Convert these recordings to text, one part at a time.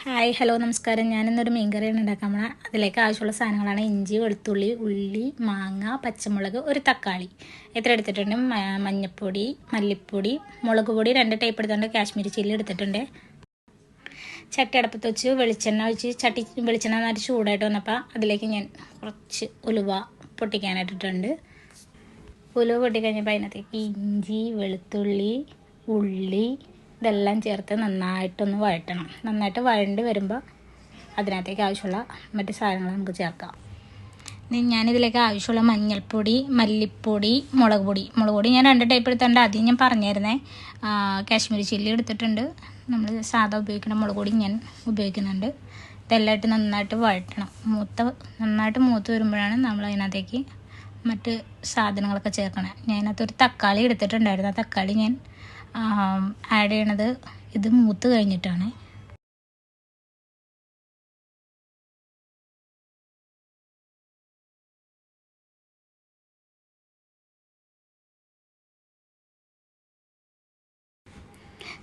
Hi hello നമസ്കാരം. ഞാനിന്നൊരു മീൻകറിയാണ് ഉണ്ടാക്കാൻ പോണത്. അതിലേക്ക് ആവശ്യമുള്ള സാധനങ്ങളാണ് ഇഞ്ചി, വെളുത്തുള്ളി, ഉള്ളി, മാങ്ങ, പച്ചമുളക്, ഒരു തക്കാളി. എത്ര എടുത്തിട്ടുണ്ട്? മഞ്ഞൾപ്പൊടി, മല്ലിപ്പൊടി, മുളക് പൊടി 2 ടൈപ്പ് എടുത്തിട്ടുണ്ട്. കാശ്മീരി ചില്ലി എടുത്തിട്ടുണ്ട്. ചട്ടി അടുപ്പത്ത് വെച്ച് വെളിച്ചെണ്ണ ഒഴിച്ച് വെളിച്ചെണ്ണ നന്നായിട്ട് ചൂടായിട്ട് വന്നപ്പോൾ അതിലേക്ക് ഞാൻ കുറച്ച് ഉലുവ പൊട്ടിക്കാനായിട്ടിട്ടുണ്ട്. ഉലുവ പൊട്ടിക്കഴിഞ്ഞപ്പോൾ അതിനകത്തേക്ക് ഇഞ്ചി, വെളുത്തുള്ളി, ഉള്ളി ഇതെല്ലാം ചേർത്ത് നന്നായിട്ടൊന്ന് വഴറ്റണം. നന്നായിട്ട് വഴണ്ട് വരുമ്പോൾ അതിനകത്തേക്ക് ആവശ്യമുള്ള മറ്റ് സാധനങ്ങൾ നമുക്ക് ചേർക്കാം. ഞാനിതിലേക്ക് ആവശ്യമുള്ള മഞ്ഞൾപ്പൊടി, മല്ലിപ്പൊടി, മുളക് പൊടി ഞാൻ 2 ടൈപ്പ് എടുത്തിട്ടുണ്ട്. ആദ്യം ഞാൻ പറഞ്ഞിരുന്നേ. കാശ്മീരി ചില്ലി എടുത്തിട്ടുണ്ട്. നമ്മൾ സാധാ ഉപയോഗിക്കുന്ന മുളക് പൊടി ഞാൻ ഉപയോഗിക്കുന്നുണ്ട്. ഇതെല്ലാമായിട്ട് നന്നായിട്ട് വഴറ്റണം. നന്നായിട്ട് മൂത്ത് വരുമ്പോഴാണ് നമ്മൾ അതിനകത്തേക്ക് മറ്റ് സാധനങ്ങളൊക്കെ ചേർക്കണം. ഞാനകത്തൊരു തക്കാളി എടുത്തിട്ടുണ്ടായിരുന്നു. ആ തക്കാളി ഞാൻ ആഡ് ചെയ്യണത് ഇത് മൂത്ത് കഴിഞ്ഞിട്ടാണ്.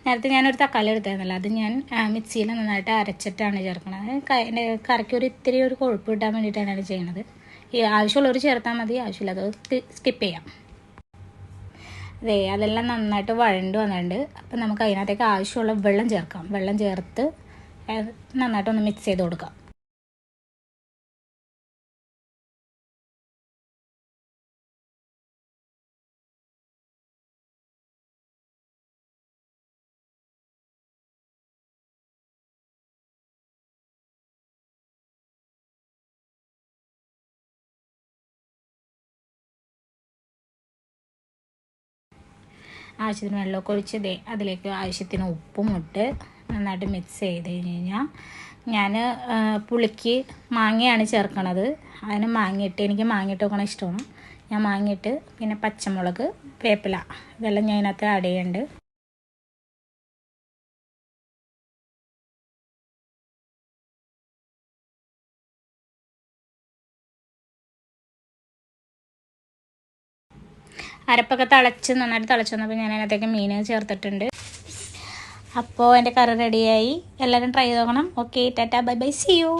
നേരത്തെ ഞാനൊരു തക്കാളി എടുത്തായിരുന്നല്ലോ, അത് ഞാൻ മിക്സിയിൽ നന്നായിട്ട് അരച്ചിട്ടാണ് ചേർക്കണത്. കറിക്ക് ഇത്തിരി ഒരു കൊഴുപ്പ് കിട്ടാൻ വേണ്ടിയിട്ടാണ് അത് ചെയ്യണത്. ഈ ആവശ്യമുള്ളവർ ചേർത്താൽ മതി, ആവശ്യമില്ലാത്തവർ സ്കിപ്പ് ചെയ്യാം. അതെല്ലാം നന്നായിട്ട് വഴണ്ട് വന്നിട്ടുണ്ട്. അപ്പം നമുക്ക് അതിനകത്തേക്ക് ആവശ്യമുള്ള വെള്ളം ചേർക്കാം. വെള്ളം ചേർത്ത് നന്നായിട്ടൊന്ന് മിക്സ് ചെയ്ത് കൊടുക്കാം. ആവശ്യത്തിന് വെള്ളമൊക്കെ ഒഴിച്ച് അതിലേക്ക് ആവശ്യത്തിന് ഉപ്പും ഇട്ട് നന്നായിട്ട് മിക്സ് ചെയ്ത് കഴിഞ്ഞാൽ ഞാൻ പുളിക്ക് മാങ്ങയാണ് ചേർക്കണത്. അതിന് എനിക്ക് മാങ്ങയിട്ട് വെക്കണ ഇഷ്ടമാണ്. ഞാൻ മാങ്ങയിട്ട് പിന്നെ പച്ചമുളക്, വേപ്പില ഇതെല്ലാം ഞാൻ അതിനകത്ത് ആഡ് ചെയ്യുന്നുണ്ട്. അരപ്പൊക്കെ നന്നായിട്ട് തിളച്ച് വന്നപ്പോൾ ഞാൻ അതിനകത്തേക്ക് മീൻ ചേർത്തിട്ടുണ്ട്. അപ്പോൾ എൻ്റെ കറി റെഡിയായി. എല്ലാവരും ട്രൈ ചെയ്ത് നോക്കണം. Okay, tata, bye bye, see U.